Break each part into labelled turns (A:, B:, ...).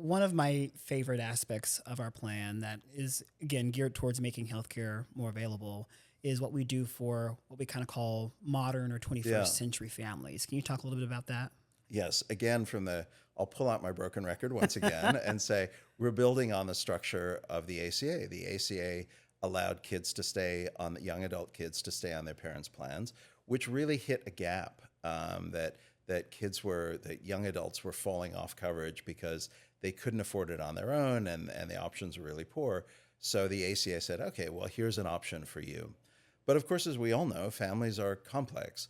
A: one of my favorite aspects of our plan that is, again, geared towards making healthcare more available is what we do for what we kind of call modern or
B: Yeah.
A: 21st century families. Can you talk a little bit about that?
B: Yes. Again, I'll pull out my broken record once again and say we're building on the structure of the ACA. The ACA allowed young adult kids to stay on their parents' plans, which really hit a gap that young adults were falling off coverage because they couldn't afford it on their own and the options were really poor. So the ACA said, okay, well, here's an option for you. But of course, as we all know, families are complex.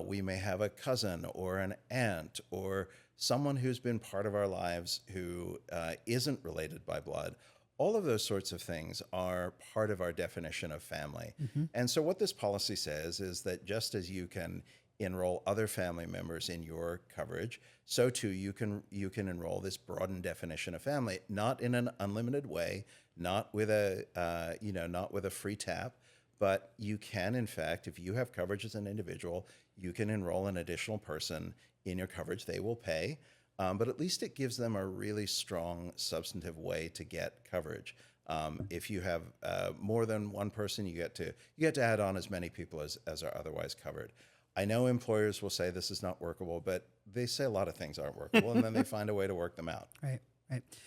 B: We may have a cousin or an aunt or someone who's been part of our lives who isn't related by blood. All of those sorts of things are part of our definition of family.
A: Hmm.
B: And so, what this policy says is that just as you can enroll other family members in your coverage, so too you can enroll this broadened definition of family, not in an unlimited way, not with a free tap, but you can, in fact, if you have coverage as an individual, you can enroll an additional person in your coverage. They will pay, but at least it gives them a really strong substantive way to get coverage. If you have more than one person, you get to add on as many people as are otherwise covered. I know employers will say this is not workable, but they say a lot of things aren't workable, and then they find a way to work them out.
A: Right, right.